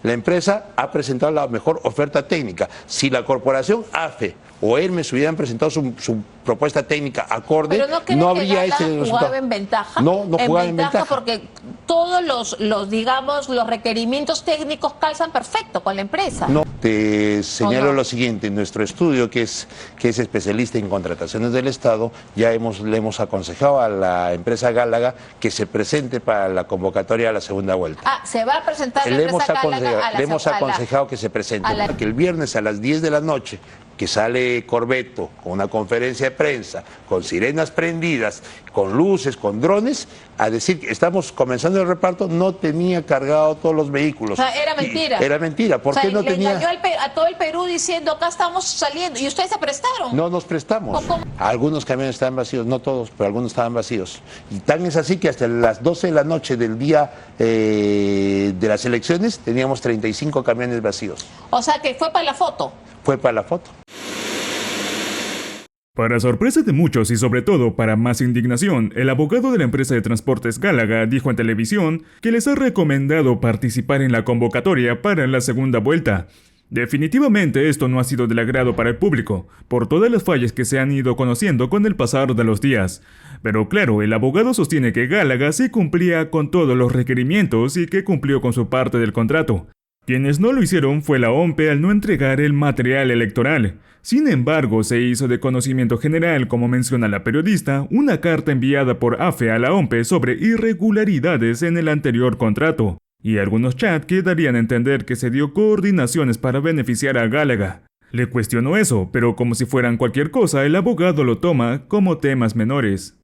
La empresa ha presentado la mejor oferta técnica. Si la corporación AFE o Hermes hubieran presentado su propuesta técnica acorde, no habría ese resultado. ¿Jugaba en ventaja? No jugaba en ventaja. Porque todos los requerimientos técnicos calzan perfecto con la empresa. No, te señalo lo siguiente. En nuestro estudio, que es especialista en contrataciones del Estado, ya le hemos aconsejado a la empresa Gálaga que se presente para la convocatoria a la segunda vuelta. Se va a presentar la empresa Gálaga. Le hemos aconsejado que se presente, que el viernes a las 10 de la noche, que sale Corbeto con una conferencia de prensa, con sirenas prendidas, con luces, con drones, a decir que estamos comenzando el reparto, no tenía cargado todos los vehículos. O sea, era mentira. Era mentira. ¿Por qué no tenía? Le engañó a todo el Perú diciendo, acá estamos saliendo, y ustedes se prestaron. No nos prestamos. Algunos camiones estaban vacíos, no todos, pero algunos estaban vacíos. Y tan es así que hasta las 12 de la noche del día de las elecciones teníamos 35 camiones vacíos. O sea, que fue para la foto. Fue para la foto. Para sorpresa de muchos y sobre todo para más indignación, el abogado de la empresa de transportes Gálaga dijo en televisión que les ha recomendado participar en la convocatoria para la segunda vuelta. Definitivamente esto no ha sido del agrado para el público, por todas las fallas que se han ido conociendo con el pasar de los días. Pero claro, el abogado sostiene que Gálaga sí cumplía con todos los requerimientos y que cumplió con su parte del contrato. Quienes no lo hicieron fue la OMPE al no entregar el material electoral. Sin embargo, se hizo de conocimiento general, como menciona la periodista, una carta enviada por AFE a la OMPE sobre irregularidades en el anterior contrato, y algunos chats que darían a entender que se dio coordinaciones para beneficiar a Gálaga. Le cuestionó eso, pero como si fueran cualquier cosa, el abogado lo toma como temas menores.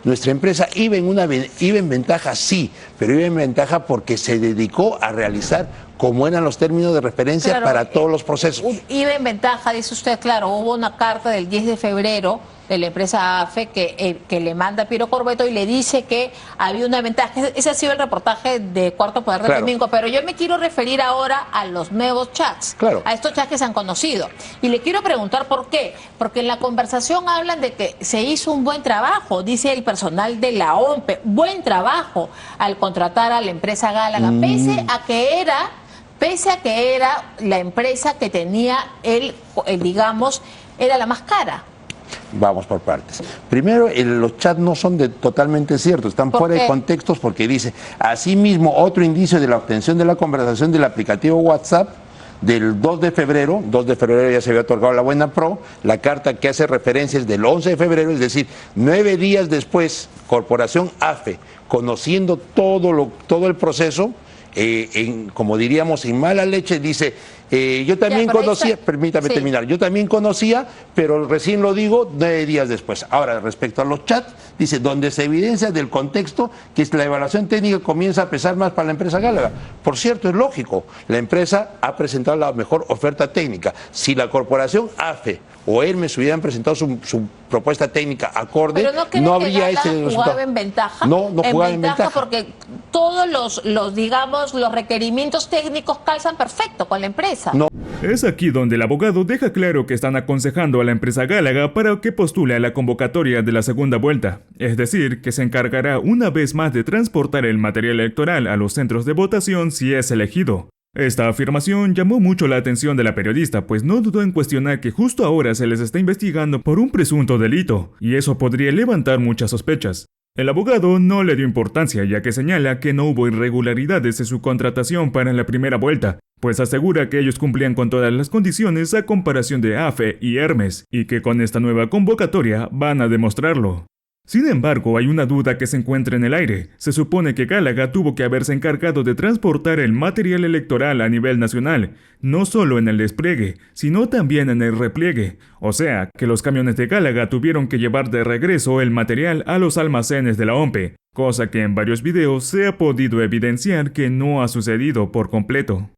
Nuestra empresa iba en ventaja, sí, pero iba en ventaja porque se dedicó a realizar como eran los términos de referencia para todos los procesos. Iba en ventaja, dice usted, claro, hubo una carta del 10 de febrero de la empresa AFE que le manda a Piero Corbeto y le dice que había una ventaja. Ese ha sido el reportaje de Cuarto Poder del domingo, pero yo me quiero referir ahora a los nuevos chats, a estos chats que se han conocido. Y le quiero preguntar por qué, porque en la conversación hablan de que se hizo un buen trabajo, dice el personal de la OMPE, buen trabajo al contratar a la empresa Gálaga, pese a que era la empresa que tenía digamos, era la más cara. Vamos por partes. Primero, los chats no son totalmente ciertos, están fuera de contextos porque dice, asimismo, otro indicio de la obtención de la conversación del aplicativo WhatsApp del 2 de febrero ya se había otorgado la Buena Pro, la carta que hace referencia es del 11 de febrero, es decir, 9 días después, Corporación AFE, conociendo todo el proceso, como diríamos, en mala leche, dice, yo también conocía, permítame terminar, yo también conocía, pero recién lo digo 9 días después. Ahora, respecto a los chats, dice, donde se evidencia del contexto que la evaluación técnica comienza a pesar más para la empresa Gálaga. Por cierto, es lógico, la empresa ha presentado la mejor oferta técnica. Si la corporación AFE o Hermes hubieran presentado su propuesta técnica acorde, no habría ese resultado. ¿Jugaba en ventaja? No jugaba en ventaja. Porque todos los requerimientos técnicos calzan perfecto con la empresa. No. Es aquí donde el abogado deja claro que están aconsejando a la empresa Gálaga para que postule a la convocatoria de la segunda vuelta, es decir, que se encargará una vez más de transportar el material electoral a los centros de votación si es elegido. Esta afirmación llamó mucho la atención de la periodista, pues no dudó en cuestionar que justo ahora se les está investigando por un presunto delito, y eso podría levantar muchas sospechas. El abogado no le dio importancia, ya que señala que no hubo irregularidades en su contratación para la primera vuelta, pues asegura que ellos cumplían con todas las condiciones a comparación de AFE y Hermes, y que con esta nueva convocatoria van a demostrarlo. Sin embargo, hay una duda que se encuentra en el aire. Se supone que Gálaga tuvo que haberse encargado de transportar el material electoral a nivel nacional, no solo en el despliegue, sino también en el repliegue. O sea, que los camiones de Gálaga tuvieron que llevar de regreso el material a los almacenes de la OMPE, cosa que en varios videos se ha podido evidenciar que no ha sucedido por completo.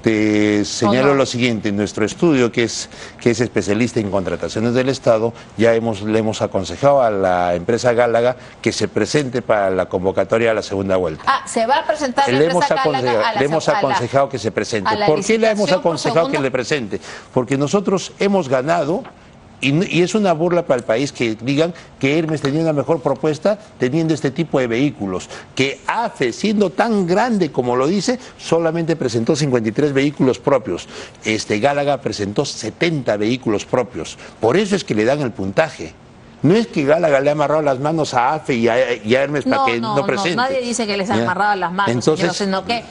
Te señalo lo siguiente, en nuestro estudio, que es especialista en contrataciones del Estado, ya le hemos aconsejado a la empresa Gálaga que se presente para la convocatoria a la segunda vuelta. Se va a presentar la empresa Gálaga le hemos aconsejado que se presente. ¿Por qué le hemos aconsejado que le presente? Porque nosotros hemos ganado Y es una burla para el país que digan que Hermes tenía una mejor propuesta teniendo este tipo de vehículos, que AFE, siendo tan grande como lo dice, solamente presentó 53 vehículos propios. Gálaga presentó 70 vehículos propios. Por eso es que le dan el puntaje. No es que Gálaga le ha amarrado las manos a AFE y a Hermes para que no presente. No, nadie dice que les ha amarrado las manos, entonces, señor, sino que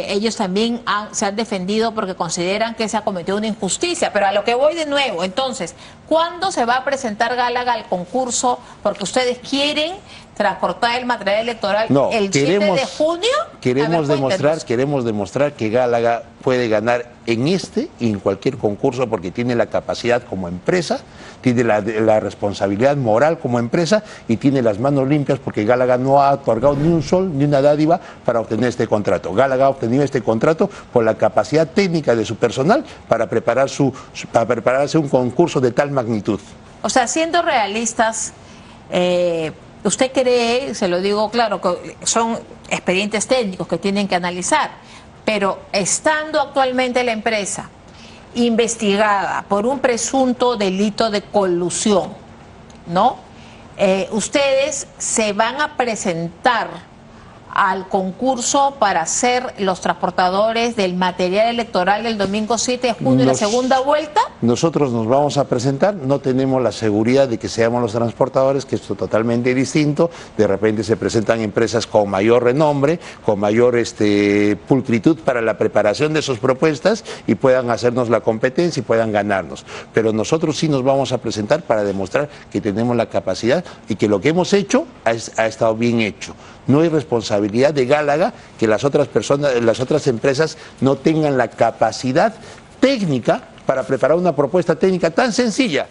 ellos también se han defendido porque consideran que se ha cometido una injusticia. Pero a lo que voy de nuevo, entonces, ¿cuándo se va a presentar Gálaga al concurso? Porque ustedes quieren transportar el material electoral el 7 de junio. Queremos demostrar que Gálaga puede ganar en este y en cualquier concurso porque tiene la capacidad como empresa, tiene la responsabilidad moral como empresa y tiene las manos limpias porque Gálaga no ha otorgado ni un sol ni una dádiva para obtener este contrato. Gálaga ha obtenido este contrato por la capacidad técnica de su personal para prepararse un concurso de tal magnitud. O sea, siendo realistas, usted cree, se lo digo claro, que son expedientes técnicos que tienen que analizar, pero estando actualmente la empresa investigada por un presunto delito de colusión, ¿no? Ustedes se van a presentar al concurso para ser los transportadores del material electoral del domingo 7 de junio de la segunda vuelta. Nosotros nos vamos a presentar, no tenemos la seguridad de que seamos los transportadores, que esto es totalmente distinto. De repente se presentan empresas con mayor renombre, con mayor pulcritud para la preparación de sus propuestas y puedan hacernos la competencia y puedan ganarnos. Pero nosotros sí nos vamos a presentar para demostrar que tenemos la capacidad y que lo que hemos hecho ha estado bien hecho. No hay responsabilidad de Gálaga que las otras empresas no tengan la capacidad técnica para preparar una propuesta técnica tan sencilla.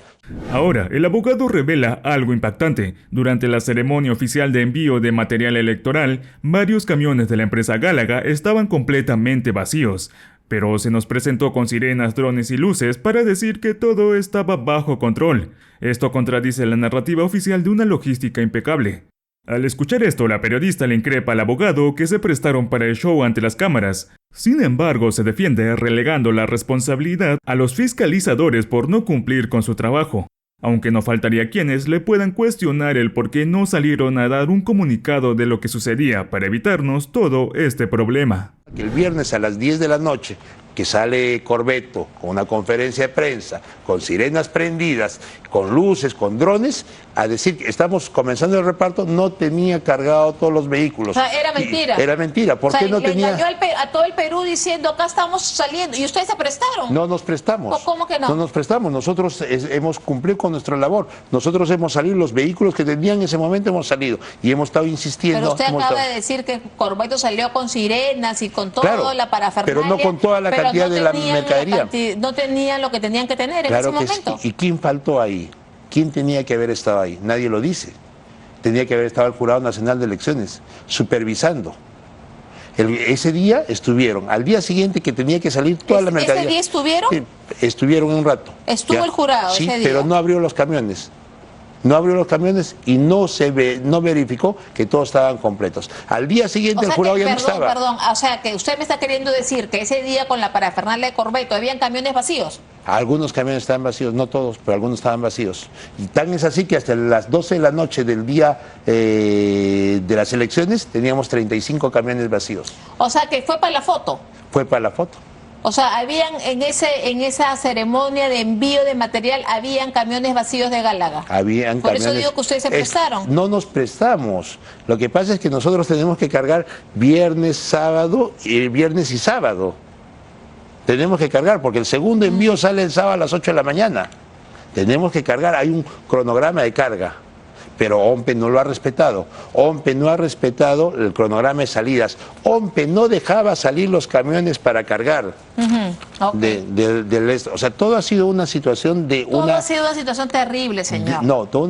Ahora, el abogado revela algo impactante. Durante la ceremonia oficial de envío de material electoral, varios camiones de la empresa Gálaga estaban completamente vacíos. Pero se nos presentó con sirenas, drones y luces para decir que todo estaba bajo control. Esto contradice la narrativa oficial de una logística impecable. Al escuchar esto, la periodista le increpa al abogado que se prestaron para el show ante las cámaras. Sin embargo, se defiende relegando la responsabilidad a los fiscalizadores por no cumplir con su trabajo, aunque no faltaría quienes le puedan cuestionar el por qué no salieron a dar un comunicado de lo que sucedía para evitarnos todo este problema. El viernes a las 10 de la noche, que sale Corvetto con una conferencia de prensa, con sirenas prendidas, con luces, con drones, a decir que estamos comenzando el reparto, no tenía cargado todos los vehículos. O sea, era mentira. Era mentira. ¿Por qué no tenía? Engañó a todo el Perú diciendo, acá estamos saliendo, y ustedes se prestaron. No nos prestamos. ¿Cómo que no? No nos prestamos. Nosotros hemos cumplido con nuestra labor. Nosotros hemos salido, los vehículos que tenían en ese momento hemos salido y hemos estado insistiendo. Pero usted acaba de decir que Corvetto salió con sirenas y con toda la parafernalia. Pero no con toda la cantidad de la mercadería. No tenían lo que tenían que tener en ese momento. Sí. ¿Y quién faltó ahí? ¿Quién tenía que haber estado ahí? Nadie lo dice. Tenía que haber estado el Jurado Nacional de Elecciones, supervisando. Ese día estuvieron. Al día siguiente que tenía que salir toda la mercadería. ¿Ese día estuvieron? Sí, estuvieron un rato. ¿Estuvo el jurado ese día? Sí, pero no abrió los camiones. No abrió los camiones y no verificó que todos estaban completos. Al día siguiente el jurado ya no estaba. Perdón, o sea que usted me está queriendo decir que ese día con la parafernalia de Corvetto habían camiones vacíos. Algunos camiones estaban vacíos, no todos, pero algunos estaban vacíos. Y tan es así que hasta las 12 de la noche del día de las elecciones teníamos 35 camiones vacíos. O sea que fue para la foto. Fue para la foto. O sea, habían en esa ceremonia de envío de material, habían camiones vacíos de Gálaga. Habían Por camiones. Eso digo que ustedes se prestaron. No nos prestamos. Lo que pasa es que nosotros tenemos que cargar viernes y sábado. Tenemos que cargar porque el segundo envío sale el sábado a las 8 de la mañana. Tenemos que cargar, hay un cronograma de carga. Pero OMPE no lo ha respetado. OMPE no ha respetado el cronograma de salidas. OMPE no dejaba salir los camiones para cargar. O sea, todo ha sido una situación Todo ha sido una situación terrible, señor. No, todo